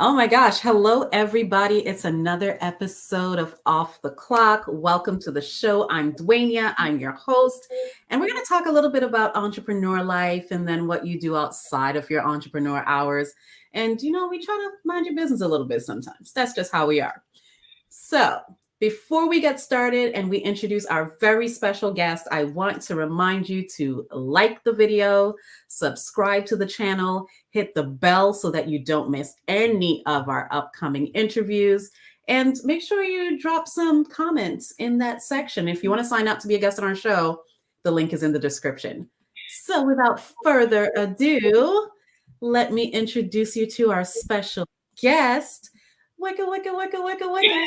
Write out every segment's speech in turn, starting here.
Oh my gosh. Hello, everybody. It's another episode of Off the Clock. Welcome to the show. I'm Dwania. I'm your host. And we're going to talk a little bit about entrepreneur life and then what you do outside of your entrepreneur hours. And, we try to mind your business a little bit sometimes. That's just how we are. So, before we get started and we introduce our very special guest, I want to remind you to like the video, subscribe to the channel, hit the bell so that you don't miss any of our upcoming interviews, and make sure you drop some comments in that section. If you want to sign up to be a guest on our show, the link is in the description. So, without further ado, let me introduce you to our special guest. Wicka, wicka, wicka, wicka, wicka.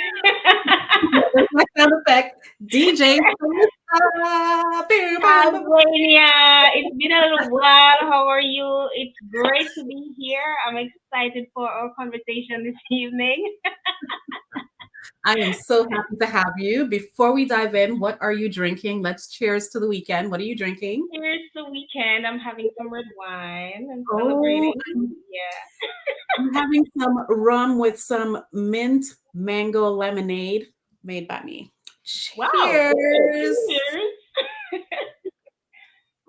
That's my sound effect. DJ Solista. Hi, Dwania. It's been a little while. How are you? It's great to be here. I'm excited for our conversation this evening. I am so happy to have you. Before we dive in, what are you drinking? Let's cheers to the weekend. What are you drinking? Here's the weekend. I'm having some red wine and Oh, celebrating. Yeah. I'm having some rum with some mint mango lemonade made by me. Wow. Cheers. Cheers.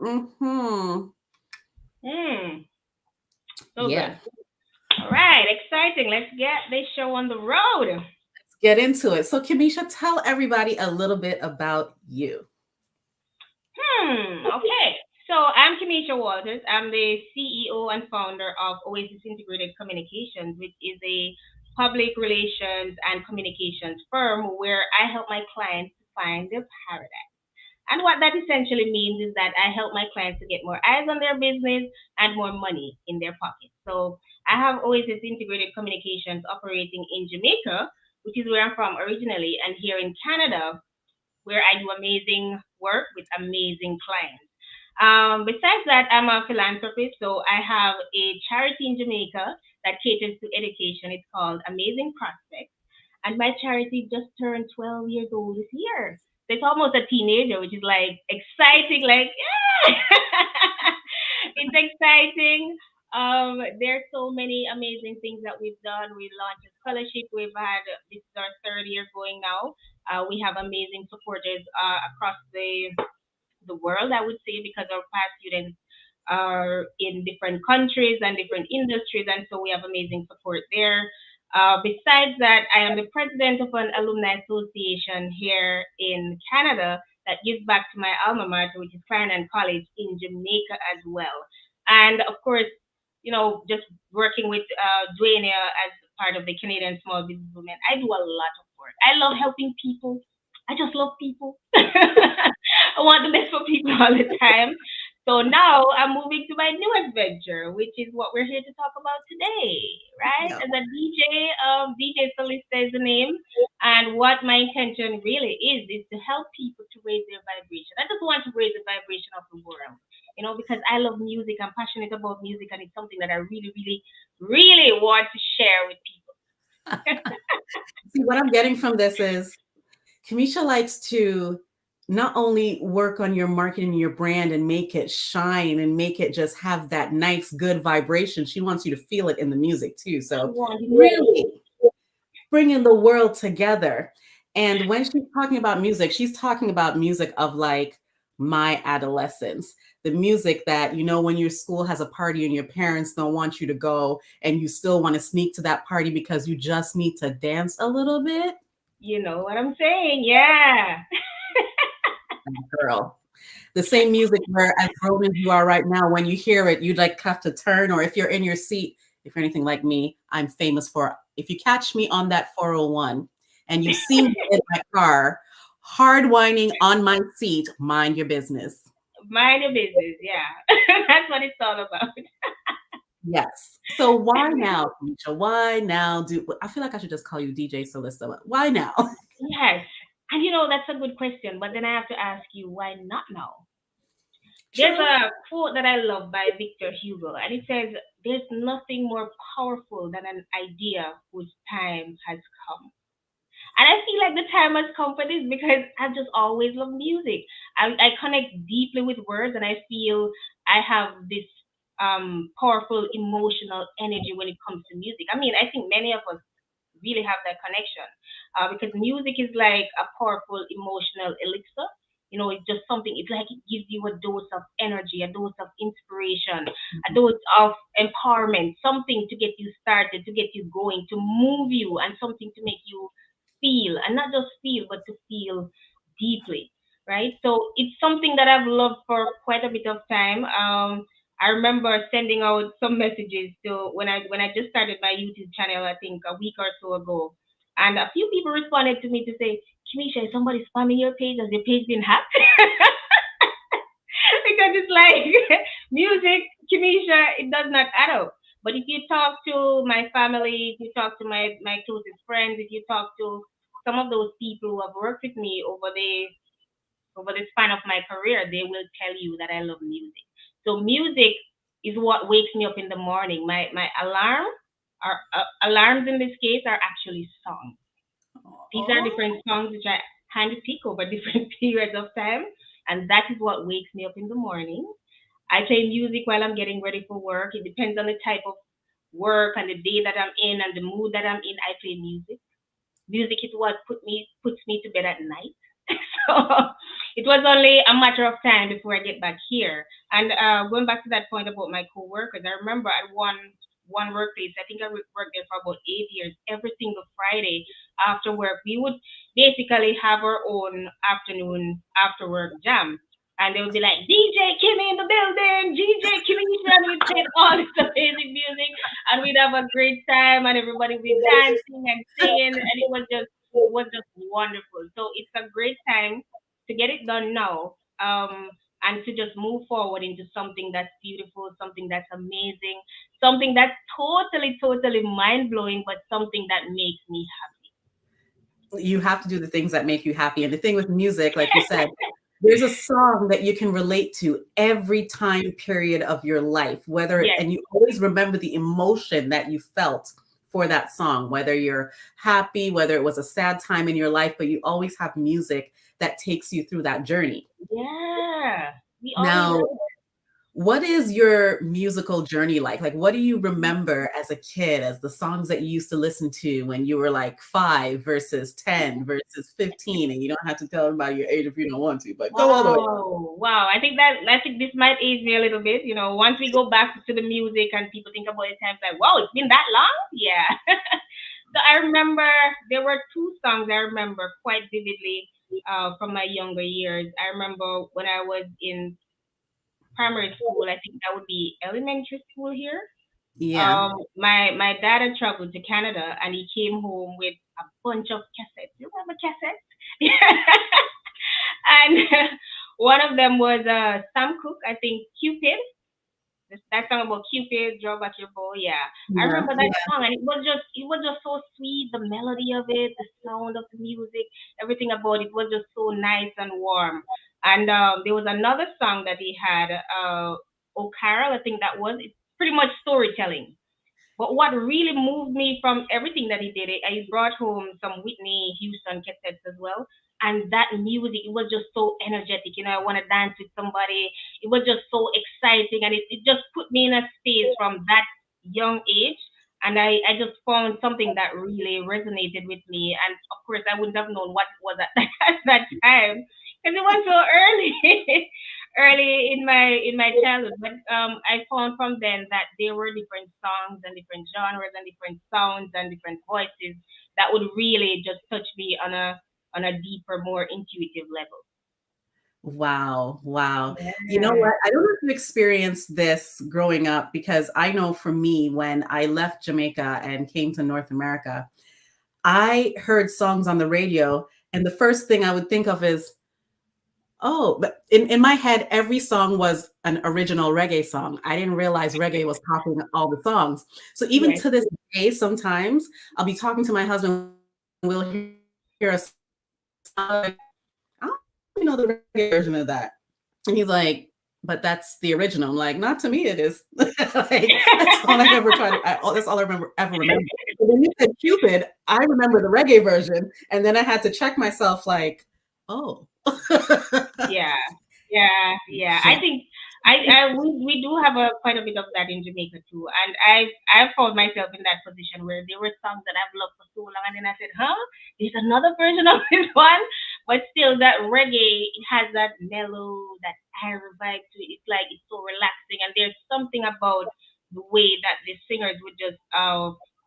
Mm-hmm. Mm, so Yeah. good. All right. Exciting. Let's get this show on the road. Get into it. So, Kimesha, tell everybody a little bit about you. Okay. So I'm Kimesha Walters. I'm the CEO and founder of Oasis Integrated Communications, which is a public relations and communications firm where I help my clients to find their paradise. And what that essentially means is that I help my clients to get more eyes on their business and more money in their pockets. So I have Oasis Integrated Communications operating in Jamaica, which is where I'm from originally, and here in Canada, where I do amazing work with amazing clients. Besides that, I'm a philanthropist, so I have a charity in Jamaica that caters to education. It's called Amazing Prospects, and my charity just turned 12 years old this year. So it's almost a teenager, which is like exciting, like yeah, it's exciting. There's so many amazing things that we've done. We launched a scholarship. We've had this is our third year going now. We have amazing supporters across the world, I would say, because our past students are in different countries and different industries, and so we have amazing support there. Besides that, I am the president of an alumni association here in Canada that gives back to my alma mater, which is Clarendon College in Jamaica as well. And of course, just working with Dwania as part of the Canadian Small Business Women, I do a lot of work. I love helping people. I just love people. I want the best for people all the time. So now I'm moving to my new adventure, which is what we're here to talk about today, right? Yeah. As a DJ, DJ Solista is the name, and what my intention really is to help people to raise their vibration. I just want to raise the vibration of the world, because I love music. I'm passionate about music, and it's something that I really, really, really want to share with people. See, what I'm getting from this is Kamisha likes to not only work on your marketing, your brand, and make it shine and make it just have that nice, good vibration. She wants you to feel it in the music too. I So, want really bringing the world together. And when she's talking about music, she's talking about music of like my adolescence. The music that, when your school has a party and your parents don't want you to go and you still want to sneak to that party because you just need to dance a little bit. you know what I'm saying? Yeah. Girl. The same music where as grown as you are right now, when you hear it, you'd like have to turn, or if you're in your seat, if you're anything like me, I'm famous for if you catch me on that 401 and you see me in my car, hard whining on my seat, mind your business. Mind your business. Yeah. That's what it's all about. Yes. So why now, Keisha? Why now? I feel like I should just call you DJ Solista. But why now? Yes. And that's a good question. But then I have to ask you, why not now? There's True. a quote that I love by Victor Hugo, and it says, there's nothing more powerful than an idea whose time has come. And I feel like the time has come for this because I've just always loved music. I connect deeply with words, and I feel I have this powerful emotional energy when it comes to music. I mean, I think many of us really have that connection because music is like a powerful emotional elixir. You know, it's just something. It's like it gives you a dose of energy, a dose of inspiration, a dose of empowerment, something to get you started, to get you going, to move you, and something to make you feel, and not just feel, but to feel deeply, right? So it's something that I've loved for quite a bit of time. I remember sending out some messages to when I just started my YouTube channel, I think a week or so ago, and a few people responded to me to say, "Kimesha, is somebody spamming your page? Has your page been hacked?" Because it's like music, Kimesha, it does not add up. But if you talk to my family, if you talk to my closest friends, if you talk to some of those people who have worked with me over the span of my career, they will tell you that I love music. So music is what wakes me up in the morning. My alarms in this case are actually songs. These are Oh, different songs which I handpick over different periods of time, and that is what wakes me up in the morning. I play music while I'm getting ready for work. It depends on the type of work and the day that I'm in and the mood that I'm in. I play music. Music is what puts me to bed at night. So it was only a matter of time before I get back here. And going back to that point about my coworkers, I remember at one workplace, I think I worked there for about 8 years. Every single Friday after work, we would basically have our own afternoon after work jam. And they would be like, DJ Kimmy in the building, DJ Kimmy, and we'd play all this amazing music, and we'd have a great time, and everybody would be dancing and singing, and it was just wonderful. So it's a great time to get it done now, and to just move forward into something that's beautiful, something that's amazing, something that's totally, totally mind blowing, but something that makes me you have to do the things that make you happy. And the thing with music, like you said, there's a song that you can relate to every time period of your life, whether, happy. and you always remember the emotion that you felt for that song, whether you're happy, whether it was a sad time in your life, but you always have music that takes you through that journey. Yeah, we always Now, what is your musical journey like? Like, what do you remember as a kid, as the songs that you used to listen to when you were like 5 versus 10 versus 15? And you don't have to tell everybody your age if you don't want to, but go all the way. Wow, wow. I think this might age me a little bit. You know, once we go back to the music and people think about the times like, wow, it's been that long? Yeah. So I remember there were two songs I remember quite vividly from my younger years. I remember when I was in primary school, I think that would be elementary school here. Yeah. My dad had traveled to Canada and he came home with a bunch of cassettes. You remember cassettes? And one of them was Sam Cooke, I think Cupid. That song about Cupid, draw back your bow. Yeah, I Yeah. remember that song, and it was just so sweet. The melody of it, the sound of the music, everything about it was just so nice and warm. And there was another song that he had, "Oh Carol," I think that was. It's pretty much storytelling. But what really moved me from everything that he did, I brought home some Whitney Houston cassettes as well. And that music, it was just so energetic. You know, I want to dance with somebody. It was just so exciting. And it just put me in a space from that young age. And I just found something that really resonated with me. And of course, I wouldn't have known what was at at that time because it was so early. Early in my childhood. But I found from then that there were different songs and different genres and different sounds and different voices that would really just touch me on a deeper, more intuitive level. Wow. Wow. You know Yeah. what? I don't know if you experienced this growing up because I know for me, when I left Jamaica and came to North America, I heard songs on the radio. And the first thing I would think of is, oh, but in my head, every song was an original reggae song. I didn't realize reggae was copying all the songs. So even Yes. to this day, sometimes I'll be talking to my husband, we'll hear a song, like, I don't even know the reggae version of that. And he's like, but that's the original. I'm like, not to me, it is. Like, that's all I ever try to, that's all I ever remember. But when you said Cupid, I remember the reggae version. And then I had to check myself, like, oh. Yeah. Yeah. Yeah. Yeah. We do have a quite a bit of that in Jamaica too, and I've found myself in that position where there were songs that I've loved for so long, and then I said, "Huh, there's another version of this one," but still, that reggae it has that mellow, that iron vibe to it. It's like it's so relaxing, and there's something about the way that the singers would just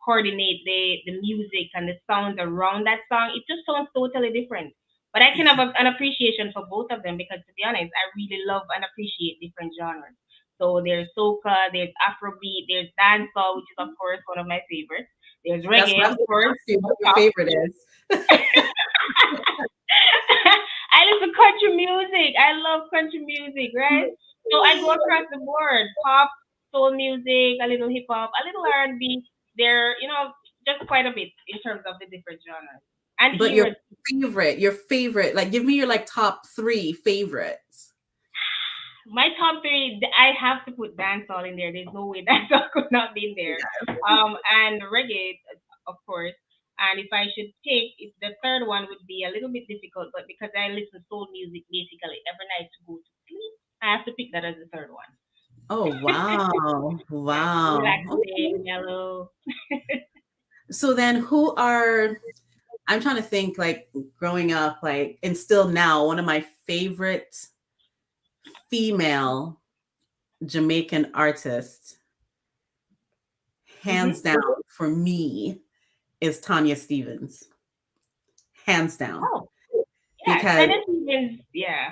coordinate the music and the sounds around that song. It just sounds totally different. But I can have an appreciation for both of them because, to be honest, I really love and appreciate different genres. So there's soca, there's Afrobeat, there's dancehall, which is of course one of my favorites. There's That's reggae, what I of was going to course, ask you, on what your top. favorite is. I listen to country music. I love country music, right? So I go across the board: pop, soul music, a little hip hop, a little R&B. There, just quite a bit in terms of the different genres and But eras. your favorite, like give me your like top three favorites. My top three, I have to put dancehall in there. There's no way dancehall could not be in there. And reggae, of course. And if I should pick, the third one would be a little bit difficult, but because I listen to soul music basically every night to go to sleep, I have to pick that as the third one. Oh wow. Wow. Relaxing, mellow. So then who are I'm trying to think like growing up, like and still now, one of my favorite female Jamaican artists, Hmm. hands down for me, is Tanya Stevens. Hands down. Oh, yeah. Because Tennis Stevens, yeah.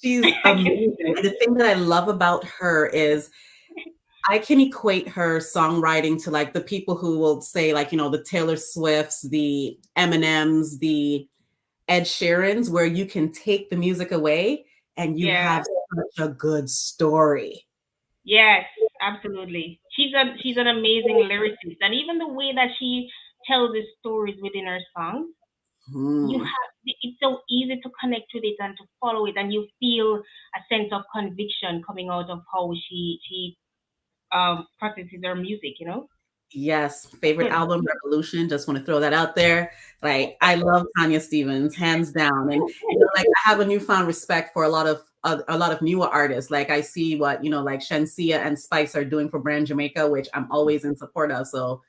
she's I can amazing. see And the thing that I love about her is I can equate her songwriting to like the people who will say, like, the Taylor Swifts, the Eminems, the Ed Sheerans, where you can take the music away and you Yeah. have such a good story. Yes, absolutely. She's an amazing lyricist, and even the way that she tells the stories within her songs, Hmm. it's so easy to connect with it and to follow it, and you feel a sense of conviction coming out of how she processes her music. Yes, It's favorite good. album, Revolution. Just want to throw that out there. Like, I love Tanya Stevens, hands down. And like I have a newfound respect for a lot of newer artists. Like I see what like Shensia and Spice are doing for Brand Jamaica, which I'm always in support of. So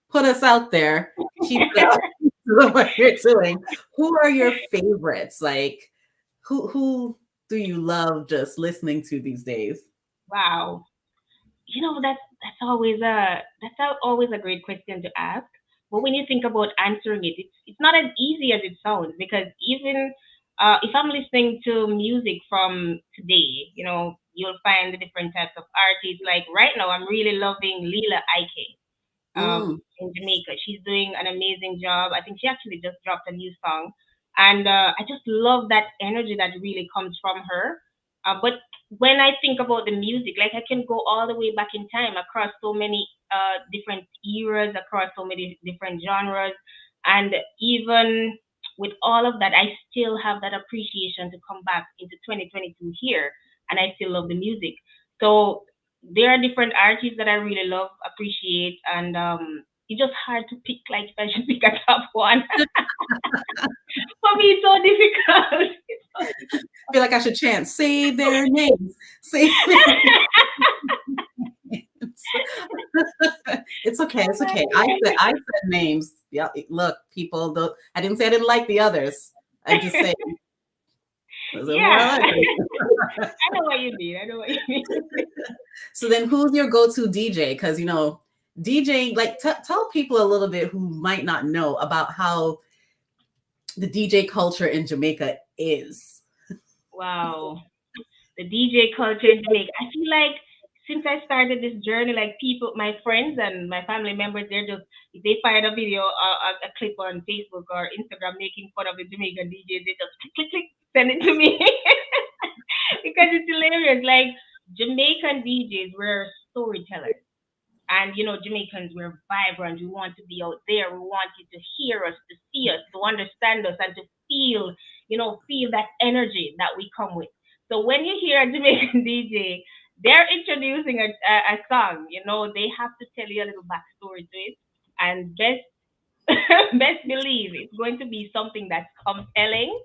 put us out there, keep it up, doing what you're doing. Who are your favorites? Like, who do you love just listening to these days? Wow. That's always a great question to ask. But when you think about answering it, it's not as easy as it sounds because even if I'm listening to music from today, you'll find the different types of artists. Like right now, I'm really loving Lila Ike Mm, in Jamaica. She's doing an amazing job. I think she actually just dropped a new song, and I just love that energy that really comes from her. But when I think about the music, like I can go all the way back in time across so many different eras, across so many different genres, and even with all of that, I still have that appreciation to come back into 2022 here, and I still love the music. So there are different artists that I really love, appreciate, and it's just hard to pick. Like if I should pick a top one, for me it's so difficult. It's so feel like I should chant, say their names, say their names. It's okay. It's okay. I said names. Yeah. Look, people. I didn't say I didn't like the others. I just say those are who I Yeah, like. I know what you mean. I know what you mean. So then, who's your go-to DJ? Because DJ. Like, tell people a little bit who might not know about how the DJ culture in Jamaica is. Wow, the DJ culture in Jamaica. I feel like since I started this journey, like people, my friends and my family members, they're just if they find a video or a clip on Facebook or Instagram making fun of the Jamaican DJs, they just click click click send it to me because it's hilarious. Like Jamaican DJs were storytellers. And Jamaicans, we're vibrant. We want to be out there. We want you to hear us, to see us, to understand us, and to feel that energy that we come with. So when you hear a Jamaican DJ, they're introducing a song. They have to tell you a little backstory to it. And best best believe it's going to be something that's compelling.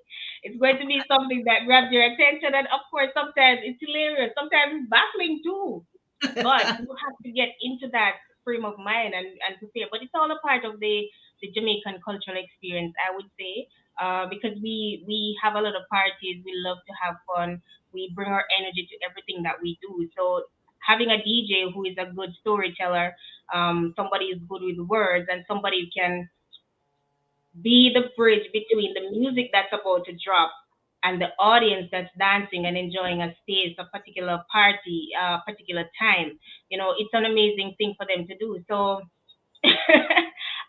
It's going to be something that grabs your attention, and of course, sometimes it's hilarious. Sometimes it's baffling too. But you have to get into that frame of mind and prepare. But it's all a part of the Jamaican cultural experience, I would say, because we have a lot of parties. We love to have fun. We bring our energy to everything that we do. So having a DJ who is a good storyteller, somebody is good with words, and somebody who can be the bridge between the music that's about to drop and the audience that's dancing and enjoying a space, a particular party, a particular time. It's an amazing thing for them to do. So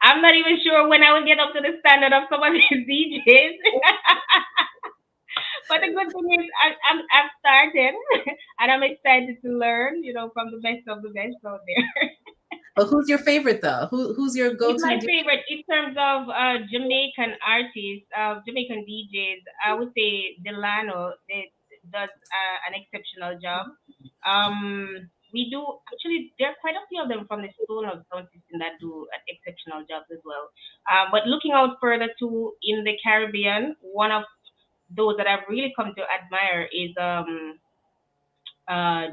I'm not even sure when I will get up to the standard of some of these DJs. But the good thing is I've started and I'm excited to learn, from the best of the best out there. But who's your favorite though? Who's your He's go-to my DJ? favorite in terms of Jamaican artists, Jamaican DJs. I would say Delano does an exceptional job. We do actually. There are quite a few of them from the Soul of Sound System that do exceptional jobs as well. But looking out further to in the Caribbean, one of those that I've really come to admire is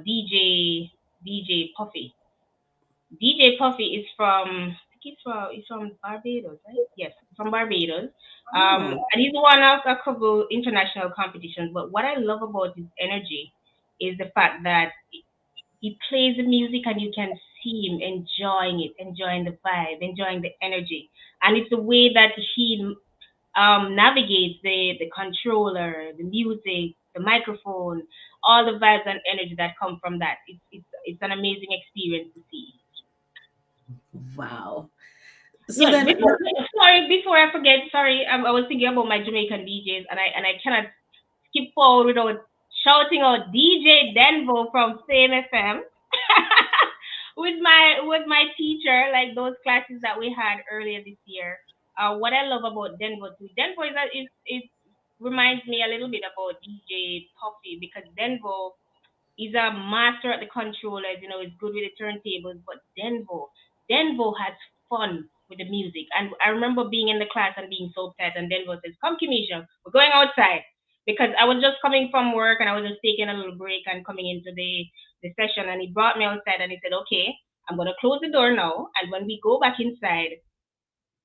DJ Puffy. DJ Puffy is from, I think he's from Barbados, right? Yes, from Barbados. Oh, And he's won of a couple international competitions. But what I love about his energy is the fact that he plays the music and you can see him enjoying it, enjoying the vibe, enjoying the energy. And it's the way that he navigates the controller, the music, the microphone, all the vibes and energy that come from that. It's an amazing experience to see. wow. So Yeah, then, sorry, before I forget, sorry, I was thinking about my Jamaican DJs, and I cannot skip forward without shouting out DJ Denvo from Same FM with my teacher, like those classes that we had earlier this year. What I love about Denvo too, Denvo is reminds me a little bit about DJ Puffy because Denvo he's a master at the controllers, he's good with the turntables, but Denvo has fun with the music. And I remember being in the class and being so upset, and Denvo says, "Come, Kimesha, we're going outside." Because I was just coming from work and I was just taking a little break and coming into the session. And he brought me outside and he said, "Okay, I'm going to close the door now. And when we go back inside,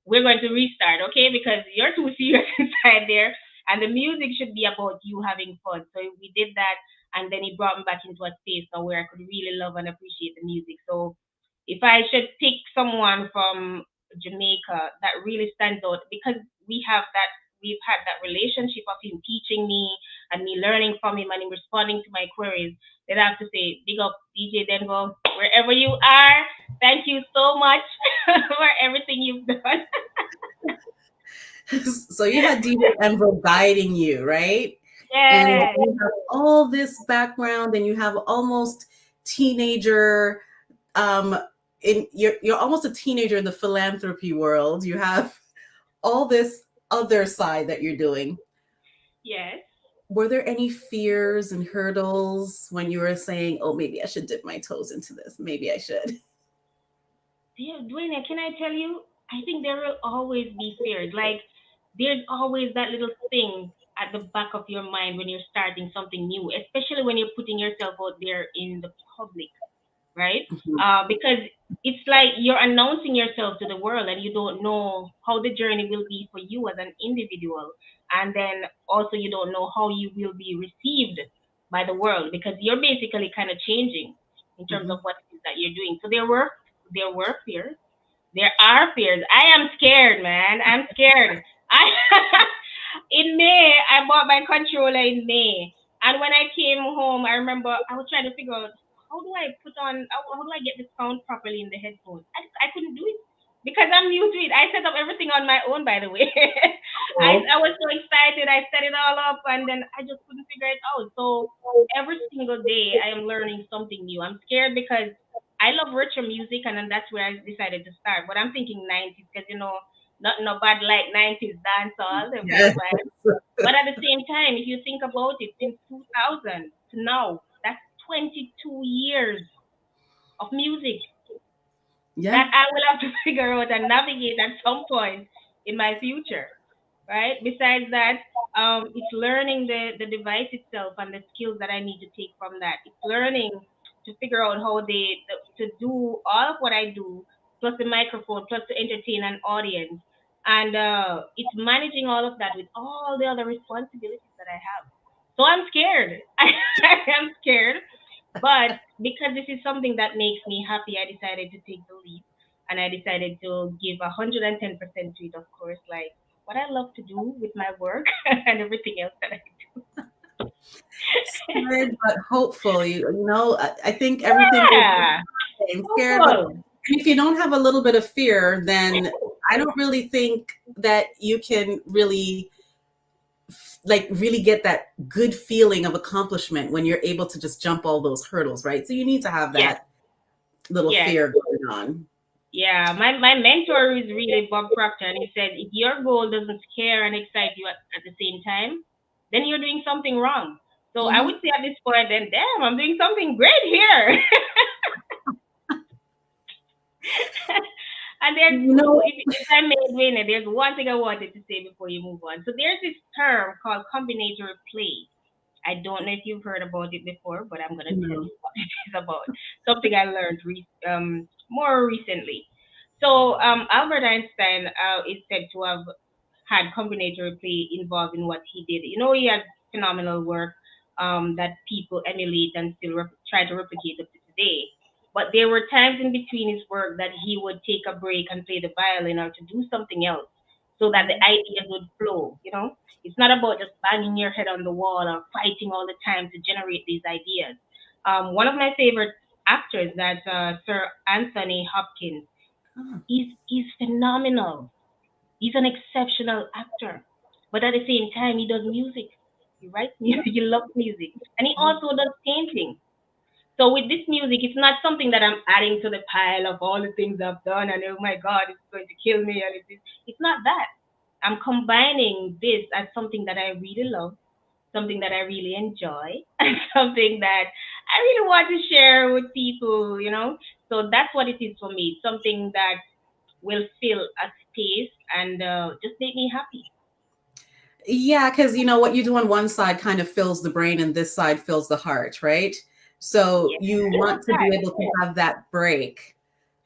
we're going to restart, okay? Because you're too serious inside there, and the music should be about you having fun." So we did that, and then he brought me back into a space now where I could really love and appreciate the music. So if I should pick someone from Jamaica that really stands out, because we've had that relationship of him teaching me and me learning from him and him responding to my queries, then I have to say, big up DJ Denver, wherever you are. Thank you so much for everything you've done. so you had DJ Envo guiding you, right? And Yeah. you have all this background, and you have almost teenager. Um, you're almost a teenager in the philanthropy world. You have all this other side that you're doing. Yes. Were there any fears and hurdles when you were saying, "Oh, maybe I should dip my toes into this. Maybe I should." Yeah, Dwayne, can I tell you? I think there will always be fears. Like, there's always that little thing at the back of your mind when you're starting something new, especially when you're putting yourself out there in the public, right? Mhm, Because it's like you're announcing yourself to the world and you don't know how the journey will be for you as an individual. And then also, you don't know how you will be received by the world because you're basically kind of changing in terms of mhm. what it is that you're doing. So there were fears. There are fears. I am scared, man. I'm scared. I in May, I bought my controller in May, and when I came home, I remember I was trying to figure out how do I get the sound properly in the headphones. I couldn't do it because I'm new to it. I set up everything on my own, by the way. Oh, I was so excited. I set it all up, and then I just couldn't figure it out. So every single day, I am learning something new. I'm scared because I love retro music, and then that's where I decided to start. But I'm thinking 90s because not no bad like 90s dancehall, them kind yes. of vibe. But at the same time, if you think about it, since 2000 to now, that's 22 years of music. Yeah. that I will have to figure out and navigate at some point in my future, right? Besides that, it's learning the device itself and the skills that I need to take from that. It's learning to figure out how to do all of what I do, plus the microphone, plus to entertain an audience, and it's managing all of that with all the other responsibilities that I have. So I'm scared. I am scared, but because this is something that makes me happy, I decided to take the leap and I decided to give 110% to it, of course, like what I love to do with my work and everything else that I Scared but hopeful. I think everything will be Yeah, fine. Scared, but hopeful. if you don't have a little bit of fear, then I don't really think that you can really like really get that good feeling of accomplishment when you're able to just jump all those hurdles, right? So you need to have Yes, that little yes. fear going on. Yeah, my mentor is really Bob Proctor, and he said if your goal doesn't scare and excite you at the same time, then you're doing something wrong. So I would Hmm. say at this point, then damn, I'm doing something great here. And there's, You know, if I may, Dwayne, there's one thing I wanted to say before you move on. So there's this term called combinatory play. I don't know if you've heard about it before, but I'm gonna tell no. you what it is about. Something I learned more recently. So Albert Einstein is said to have had combinatory play involved in what he did. You know, he had phenomenal work that people emulate and still try to replicate up to today. But there were times in between his work that he would take a break and play the violin or to do something else so that the Yeah. ideas would flow, you know? It's not about just banging your head on the wall or fighting all the time to generate these ideas. One of my favorite actors, that's Sir Anthony Hopkins. Oh, He's phenomenal. He's an exceptional actor, but at the same time, he does music. He writes yeah. music. He loves music, and he Oh, also does painting. So with this music, it's not something that I'm adding to the pile of all the things I've done, and oh my God, it's going to kill me, and it's not that. I'm combining this as something that I really love, something that I really enjoy, and something that I really want to share with people. So that's what it is for me. Something that will fill a space and just make me happy. yeah, because what you do on one side kind of fills the brain and this side fills the heart, right? So Yeah. you want to be able to have that break.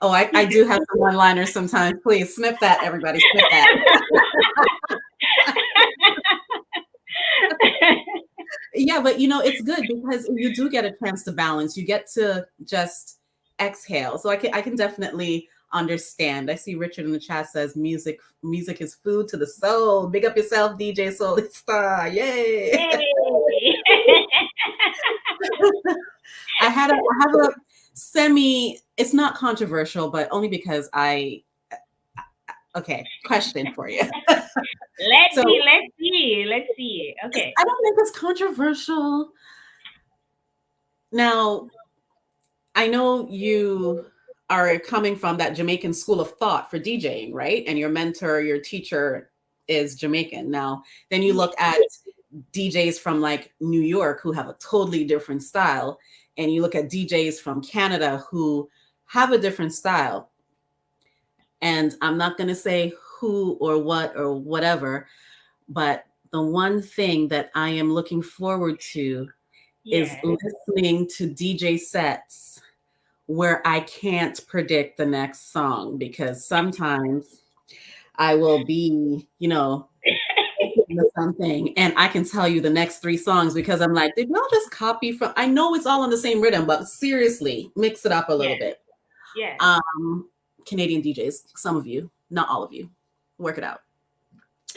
Oh, I do have some one-liners sometimes. Please snip that, everybody, snip that. Yeah, but it's good because you do get a chance to balance. You get to just exhale. So I can definitely understand. I see Richard in the chat says music is food to the soul. Big up yourself, DJ Solista. Yay. Yay! I have a semi, it's not controversial, but only because okay, question for you. Let's So see, let's see, let's see. Okay. I don't think it's controversial. Now, I know you are coming from that Jamaican school of thought for DJing, right? And your mentor, your teacher is Jamaican. Now, then you Yeah. look at DJs from like New York who have a totally different style, and you look at DJs from Canada who have a different style. And I'm not going to say who or what or whatever, but the one thing that I am looking forward to is Yes. listening to DJ sets where I can't predict the next song because sometimes I will be, listening to something and I can tell you the next three songs because I'm like, did y'all just copy from? I know it's all on the same rhythm, but seriously, mix it up a little Yes. bit. Yes. Canadian DJs, some of you, not all of you, work it out.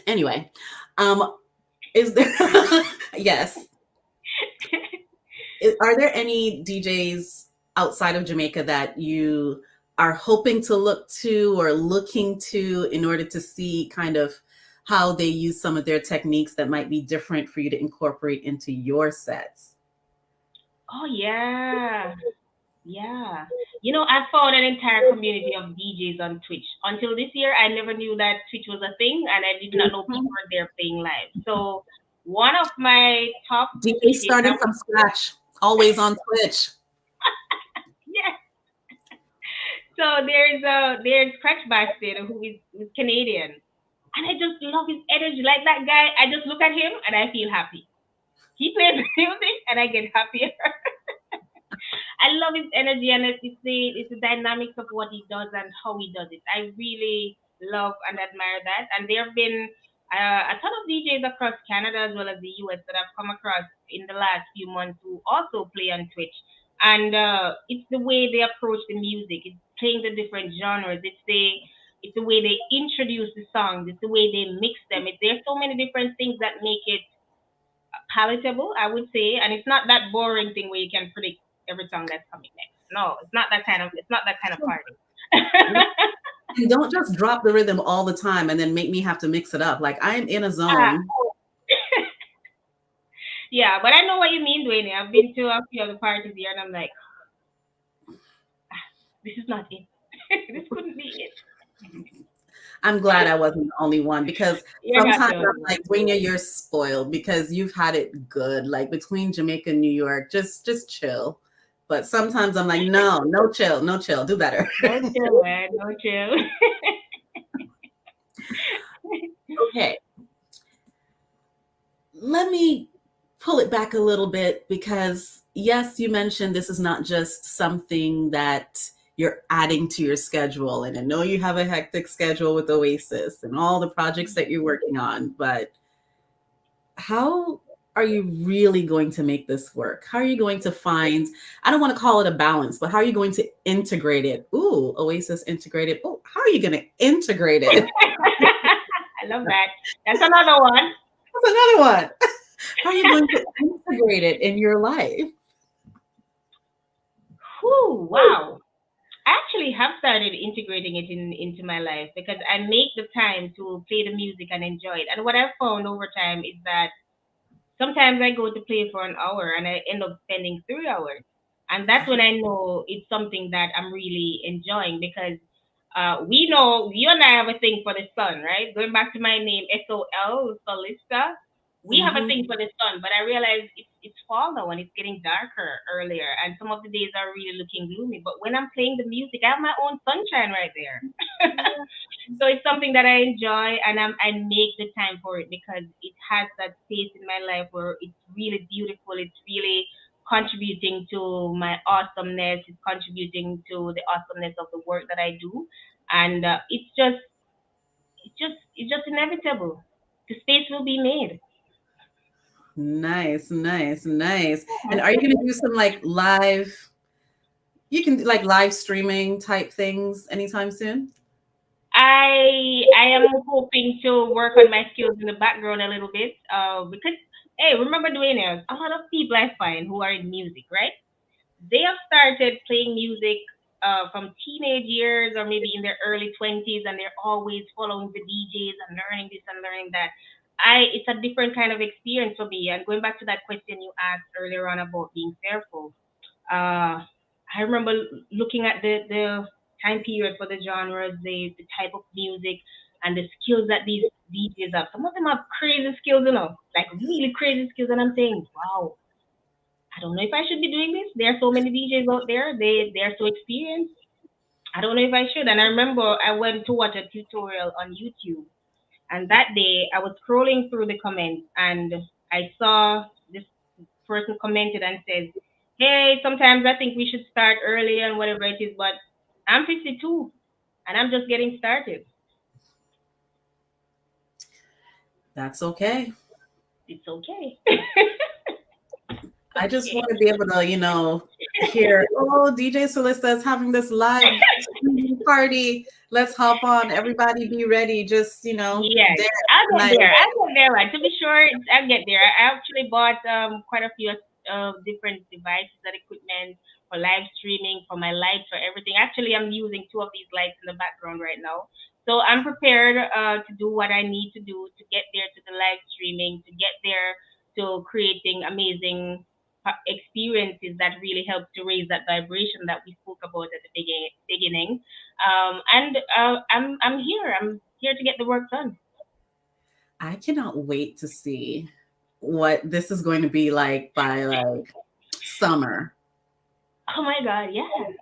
Anyway, um, is there, yes, are there any DJs outside of Jamaica that you are hoping to look to or looking to in order to see kind of how they use some of their techniques that might be different for you to incorporate into your sets? Oh yeah. Yeah. I found an entire community of DJs on Twitch. Until this year, I never knew that Twitch was a thing, and I did not know people Mhm. were there playing live. So one of my top DJ DJs, starting from scratch, always on Twitch. yes, So there's Scratch Bastard who's Canadian, and I just love his energy. Like that guy, I just look at him and I feel happy. He plays music and I get happier. I love his energy and it's the dynamics of what he does and how he does it. I really love and admire that. And there have been a ton of DJs across Canada as well as the US that I've come across in the last few months who also play on Twitch. And it's the way they approach the music. It's playing the different genres. It's the way they introduce the songs. It's the way they mix them. There's so many different things that make it palatable, I would say, and it's not that boring thing where you can predict every song that's coming next. No, it's not that kind of party. And don't just drop the rhythm all the time and then make me have to mix it up. Like I'm in a Ah, zone. yeah, but I know what you mean, Dwayne. I've been to a few other parties here, and I'm like, this is not it. This couldn't be it. I'm glad I wasn't the only one because You're not sometimes the only I'm one. like, Dwania, you're spoiled because you've had it good. Like between Jamaica and New York, just chill. But sometimes I'm like, no, no chill, no chill, do better. No chill, man. No chill. Okay, let me pull it back a little bit because yes, you mentioned this is not just something that you're adding to your schedule. And I know you have a hectic schedule with Oasis and all the projects that you're working on, but how are you really going to make this work? How are you going to find, I don't want to call it a balance, but how are you going to integrate it? Ooh, Oasis integrated. Oh, how are you going to integrate it? I love that. That's another one. That's another one. How are you going to integrate it in your life? Whew, wow. I actually have started integrating it into my life because I make the time to play the music and enjoy it. And what I've found over time is that sometimes I go to play for an hour and I end up spending 3 hours. And that's when I know it's something that I'm really enjoying because we know you and I have a thing for the sun, right? Going back to my name, SOL, Solista. We have a Mhm. thing for the sun, but I realize it's fall now and it's getting darker earlier, and some of the days are really looking gloomy. But when I'm playing the music, I have my own sunshine right there. So it's something that I enjoy, and I make the time for it because it has that space in my life where it's really beautiful. It's really contributing to my awesomeness. It's contributing to the awesomeness of the work that I do, and it's just inevitable. The space will be made. Nice, nice, nice. And are you going to do some like live, you can do like live streaming type things anytime soon? I am hoping to work on my skills in the background a little bit, because hey, remember Dwayne, a lot of people I find who are in music, right? They have started playing music from teenage years or maybe in their early 20s, and they're always following the DJs and learning this and learning that. It's a different kind of experience for me. And going back to that question you asked earlier on about being fearful, uh, I remember looking at the time period for the genres, the type of music, and the skills that these DJs have. Some of them have crazy skills, like really crazy skills, and I'm saying, wow, I don't know if I should be doing this. There are so many DJs out there. They're so experienced. I don't know if I should. And I remember I went to watch a tutorial on YouTube, and that day I was scrolling through the comments, and I saw this person commented and says, "Hey, sometimes I think we should start early and whatever it is, but I'm 52 and I'm just getting started. That's okay. It's okay." I just Okay. want to be able to, hear, oh, DJ Solista is having this live streaming party. Let's hop on. Everybody be ready. Just, Yes, dance I'll get night there. away. I'll get there. Right. To be sure, I'll get there. I actually bought quite a few different devices and equipment for live streaming, for my lights, for everything. Actually, I'm using two of these lights in the background right now. So I'm prepared to do what I need to do to get there to the live streaming, to get there to creating amazing experiences that really help to raise that vibration that we spoke about at the beginning. And I'm here. I'm here to get the work done. I cannot wait to see what this is going to be like by like summer. Oh my God, yeah.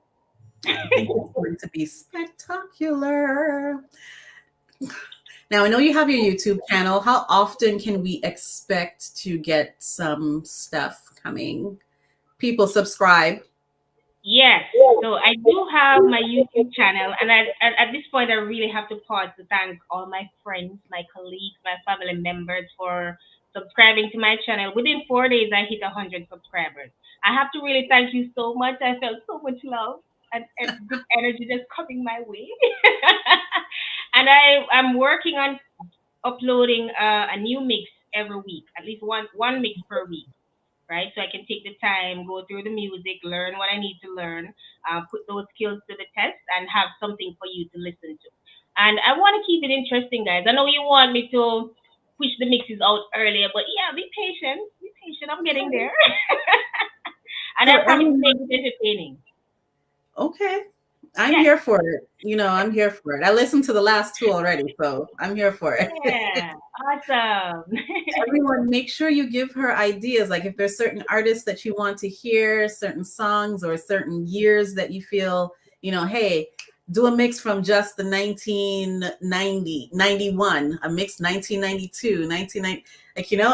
I think it's going to be spectacular. Now, I know you have your YouTube channel. How often can we expect to get some stuff coming? People subscribe. Yes. So I do have my YouTube channel, and at this point, I really have to pause to thank all my friends, my colleagues, my family members for subscribing to my channel. Within 4 days, I hit 100 subscribers. I have to really thank you so much. I felt so much love and good energy just coming my way. And I'm working on uploading a new mix every week, at least one mix per week, right? So I can take the time, go through the music, learn what I need to learn, put those skills to the test, and have something for you to listen to. And I want to keep it interesting, guys. I know you want me to push the mixes out earlier, but yeah, be patient. Be patient. I'm getting there. And I For promise to make everyone, it entertaining. okay. I'm Yes. here for it. I'm here for it. I listened to the last two already, so I'm here for it. Yeah. Awesome. Everyone, make sure you give her ideas. Like if there's certain artists that you want to hear, certain songs or certain years that you feel, hey, do a mix from just the 1990, 91, a mix 1992, 1990,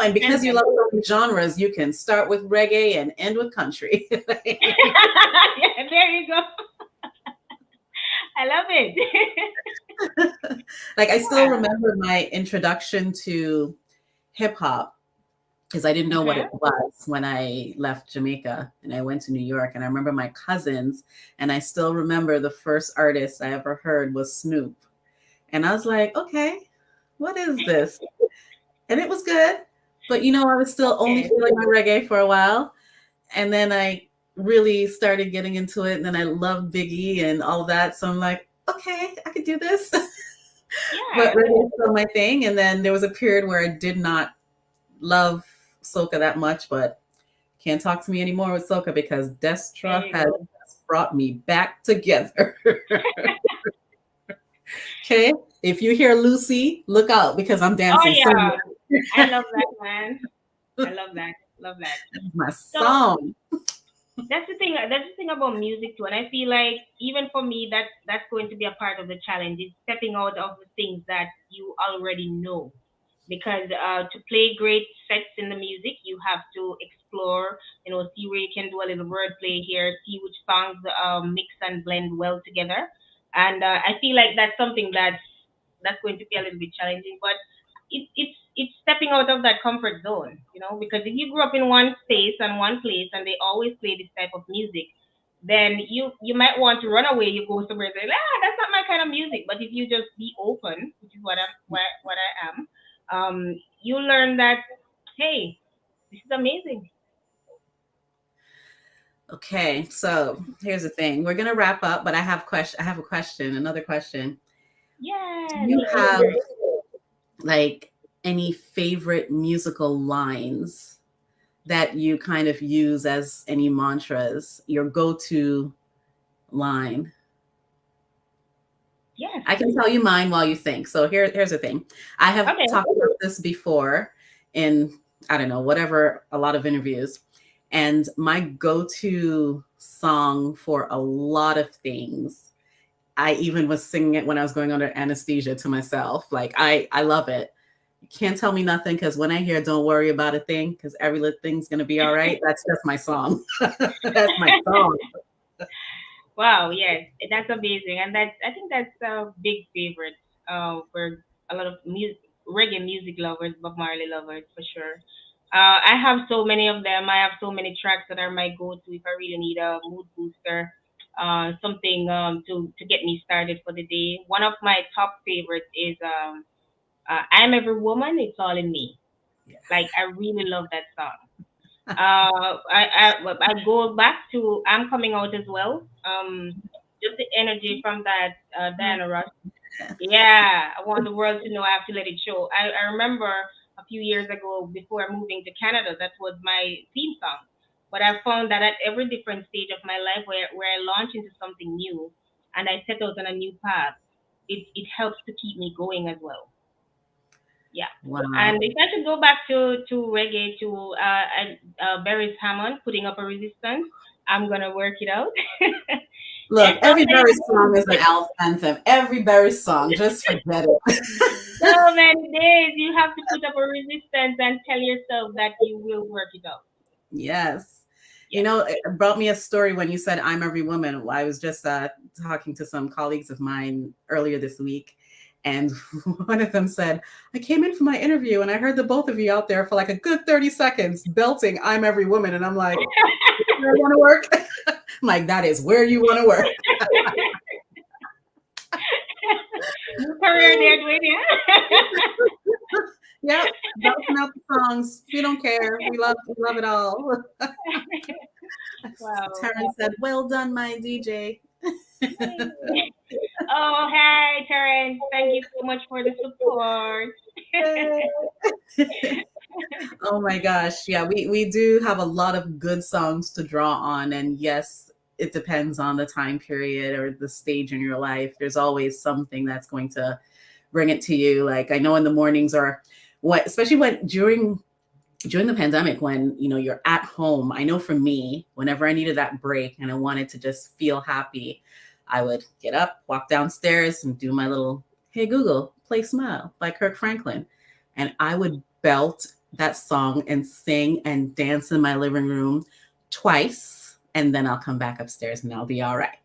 and because you Perfect. love certain genres, you can start with reggae and end with country. Yeah, there you go. I love it. Like I still Yeah. remember my introduction to hip hop because I didn't know what Okay. it was when I left Jamaica and I went to New York. And I remember my cousins, and I still remember the first artist I ever heard was Snoop. And I was like, okay, what is this? And it was good. But I was still only Okay. feeling my reggae for a while. And then I really started getting into it. And then I loved Biggie and all of that. So I'm like, okay, I could do this. But Yeah. reggae is still my thing. And then there was a period where I did not love soca that much, but can't talk to me anymore with soca because There Destra you has go. brought me back together. Okay, if you hear Lucy, look out because I'm Oh dancing somewhere. yeah. I love that, man. I love that. Love that. My So song. that's the thing. That's the thing about music too, and I feel like even for me, that's going to be a part of the challenge. Is stepping out of the things that you already know, because to play great sets in the music, you have to explore. See where you can do a little wordplay here, see which songs mix and blend well together, and I feel like that's something that's going to be a little bit challenging, but it's stepping out of that comfort zone, because if you grew up in one space and one place and they always play this type of music, then you might want to run away. You go somewhere and say, that's not my kind of music. But if you just be open, which is what I am, you learn that, hey, this is amazing. Okay, so here's the thing. We're gonna wrap up, but I have question. I have a question. Another question. Do Yes, you hit me. have like any favorite musical lines that you kind of use as any mantras? Your go-to line? Yes. I can tell you mine while you think. So here's the thing. I have Okay. talked about this before in, I don't know, whatever, a lot of interviews. And my go-to song for a lot of things, I even was singing it when I was going under anesthesia to myself. Like I love it. You can't tell me nothing because when I hear "Don't worry about a thing," because every little thing's gonna be all right. That's just my song. That's my song. Wow, yes, that's amazing, and that's I think that's a big favorite for a lot of reggae music lovers, Bob Marley lovers for sure. I have so many of them. I have so many tracks that are my go-to if I really need a mood booster, something to get me started for the day. One of my top favorites is "I'm Every Woman, It's All in Me." Like I really love that song. I go back to I'm coming out as well. Just the energy from that Diana Ross. Yeah, I want the world to know. I have to let it show. I remember a few years ago before moving to Canada, that was my theme song. But I found that at every different stage of my life where I launch into something new and I set out on a new path, it helps to keep me going as well. Yeah. Wow. And if I could go back to reggae to Barry's Hammond putting up a resistance, I'm gonna work it out. Look, There's every something Berry song is an Alf anthem. Every Berry song, just forget it. so many days. You have to put up a resistance and tell yourself that you will work it out. Yes. You Yes. know, it brought me a story when you said I'm every woman. I was just talking to some colleagues of mine earlier this week, and one of them said, I came in for my interview and I heard the both of you out there for like a good 30 seconds belting I'm every woman. And I'm like, where I want to work? I'm like, that is where you want to work. New career there, Dwania. Yep, belting out the songs. We don't care. We love it all. Wow. Terrence said, well done, my DJ. Oh, hi, Terrence. Thank you so much for the support. Oh my gosh. Yeah, we do have a lot of good songs to draw on. And yes, it depends on the time period or the stage in your life. There's always something that's going to bring it to you. Like I know in the mornings or what, especially when during the pandemic when you're at home. I know for me, whenever I needed that break and I wanted to just feel happy, I would get up, walk downstairs and do my little hey Google, play Smile by Kirk Franklin, and I would belt that song and sing and dance in my living room twice, and then I'll come back upstairs and I'll be all right.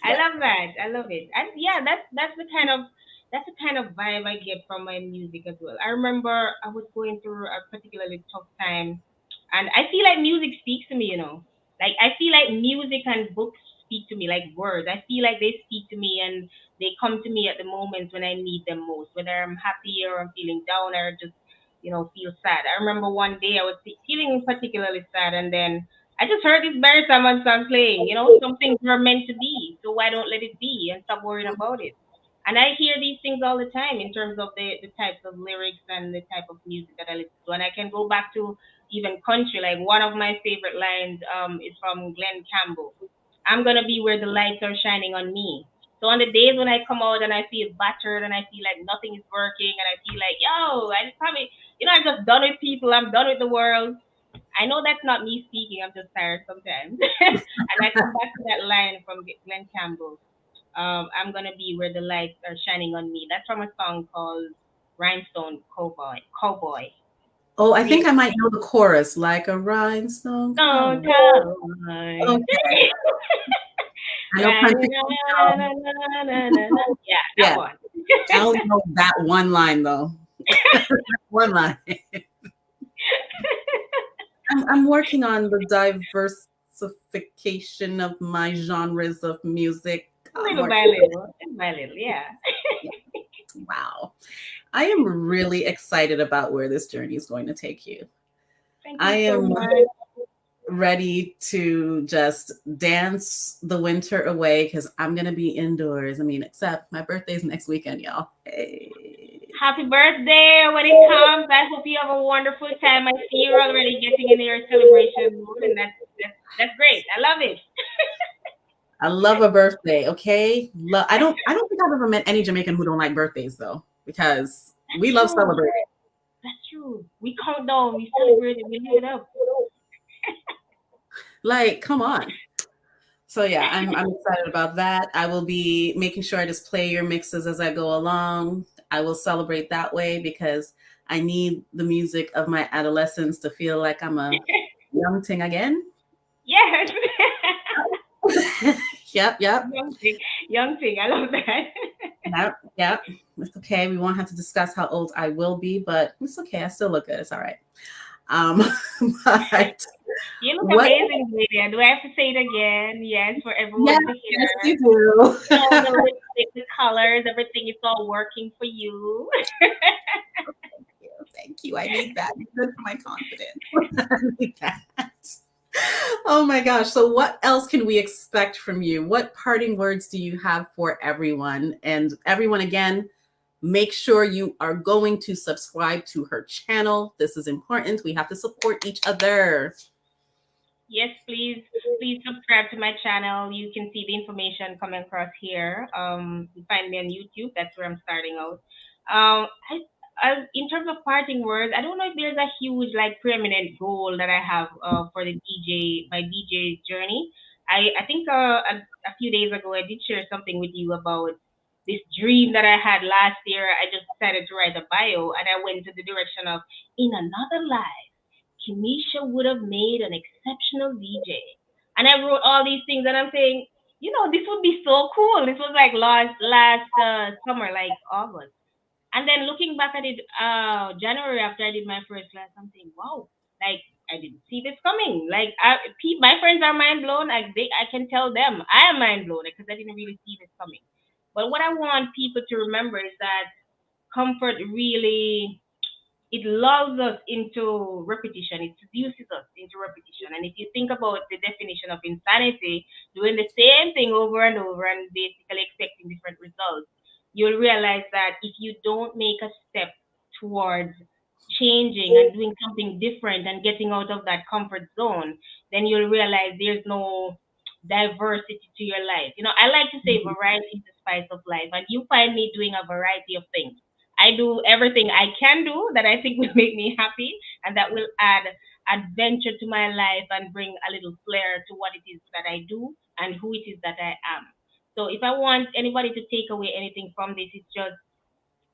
I Yeah. love that. I love it. And yeah, that's the kind of vibe I get from my music as well. I remember I was going through a particularly tough time, and I feel like music speaks to me. Like I feel like music and books speak to me like words. I feel like they speak to me and they come to me at the moments when I need them most, whether I'm happy or I'm feeling down or just feel sad. I remember one day I was feeling particularly sad, and then I just heard this Barry Salmon song playing. Some things were meant to be, so why don't let it be and stop worrying about it? And I hear these things all the time in terms of the types of lyrics and the type of music that I listen to. And I can go back to even country. Like one of my favorite lines is from Glenn Campbell. I'm gonna be where the lights are shining on me. So on the days when I come out and I feel battered and I feel like nothing is working and I feel like, yo, I just probably, I'm just done with people. I'm done with the world. I know that's not me speaking. I'm just tired sometimes. And I come back to that line from Glenn Campbell. I'm gonna be where the lights are shining on me. That's from a song called Rhinestone Cowboy. Cowboy. Oh, I think Really? I might know the chorus, like a rhinestone Stone cowboy. Cowboy. Okay. I know Na, country. na, na, na, na, na, na. Yeah, that Yeah, one. I only know that one line though. One line. I'm working on the diversification of my genres of music. I'm Little by working. little. Little by little, yeah. Yeah. Wow. I am really excited about where this journey is going to take you. Thank I you so am much. ready to just dance the winter away because I'm going to be indoors. I mean, except my birthday's next weekend, y'all. Hey. Happy birthday when it comes. I hope you have a wonderful time. I see you're already getting in your celebration mood, and that's great. I love it. I love a birthday, okay? I don't think I've ever met any Jamaican who don't like birthdays though, because we That's love true. celebrating. That's true. We count down, we celebrate it, we live it up. Like, come on. So yeah, I'm excited about that. I will be making sure I just play your mixes as I go along. I will celebrate that way because I need the music of my adolescence to feel like I'm a young thing again. Yes. Yep, yep. Young thing. Young thing. I love that. Yep, yep. It's okay. We won't have to discuss how old I will be, but it's okay. I still look good. It's all right. Um, but You look what? amazing, Lydia. Do I have to say it again? Yes, for Yes, everyone to yes, hear. you do. The lipstick, the colors, everything is all working for you. Thank you. Thank you. I need that. It's good for my confidence. I need that. Oh my gosh. So, what else can we expect from you? What parting words do you have for everyone? And everyone, again, make sure you are going to subscribe to her channel. This is important. We have to support each other. Yes, please subscribe to my channel. You can see the information coming across here. You find me on YouTube. That's where I'm starting out. I in terms of parting words, I don't know if there's a huge, like, preeminent goal that I have for the my DJ journey. I think a few days ago I did share something with you about this dream that I had last year. I just decided to write a bio, and I went to the direction of, in another life, Kimesha would have made an exceptional DJ. And I wrote all these things, and I'm saying, this would be so cool. This was like last summer, like August. And then looking back at it, January after I did my first class, I'm saying, wow, like I didn't see this coming. Like my friends are mind blown. I can tell them I am mind blown because I didn't really see this coming. But what I want people to remember is that comfort really, it lulls us into repetition. It seduces us into repetition. And if you think about the definition of insanity, doing the same thing over and over and basically expecting different results, you'll realize that if you don't make a step towards changing and doing something different and getting out of that comfort zone, then you'll realize there's no diversity to your life. I like to say variety is the spice of life, and you find me doing a variety of things. I do everything I can do that I think will make me happy and that will add adventure to my life and bring a little flair to what it is that I do and who it is that I am. So if I want anybody to take away anything from this, it's just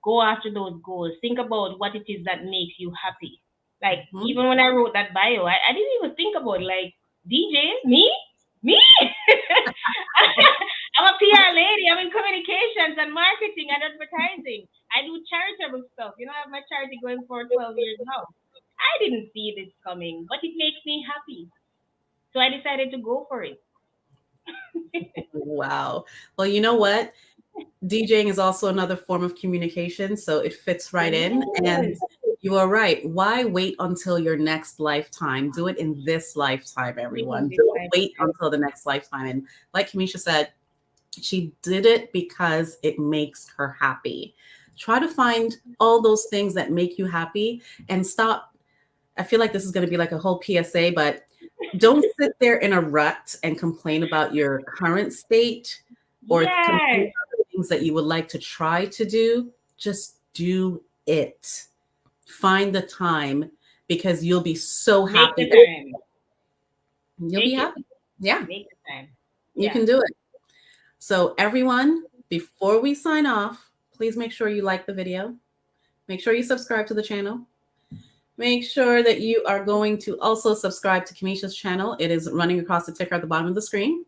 go after those goals. Think about what it is that makes you happy. Like Mhm. even when I wrote that bio, I didn't even think about like DJ, me. I'm a PR lady. I'm in communications and marketing and advertising. I do charitable stuff. I have my charity going for 12 years now. I didn't see this coming, but it makes me happy. So I decided to go for it. Wow. Well, you know what? DJing is also another form of communication, so it fits right in. And Yes. you are right. Why wait until your next lifetime? Do it in this lifetime, Within everyone. this Don't wait lifetime. until the next lifetime. And like Kimesha said, she did it because it makes her happy. Try to find all those things that make you happy and stop. I feel like this is going to be like a whole PSA, but don't sit there in a rut and complain about your current state or complain Yes. about the things that you would like to try to do. Just do it. Find the time because you'll be so Make the happy. time. You'll be Take it. happy. Yeah, Make the time. you Yeah. can do it. So, everyone, before we sign off, please make sure you like the video. Make sure you subscribe to the channel. Make sure that you are going to also subscribe to Kimesha's channel. It is running across the ticker at the bottom of the screen.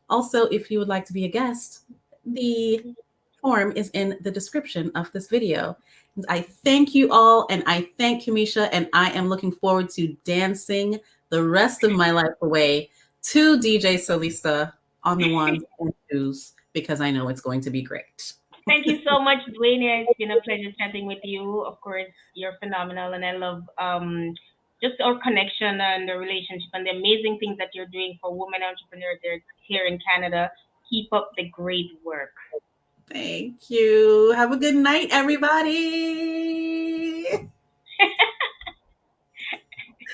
Also, if you would like to be a guest, the form is in the description of this video. And I thank you all, and I thank Kimesha, and I am looking forward to dancing the rest of my life away to DJ Solista on the ones and twos because I know it's going to be great. Thank you so much, Dwania. It's been a pleasure chatting with you. Of course, you're phenomenal, and I love just our connection and the relationship and the amazing things that you're doing for women entrepreneurs here in Canada. Keep up the great work. Thank you. Have a good night, everybody.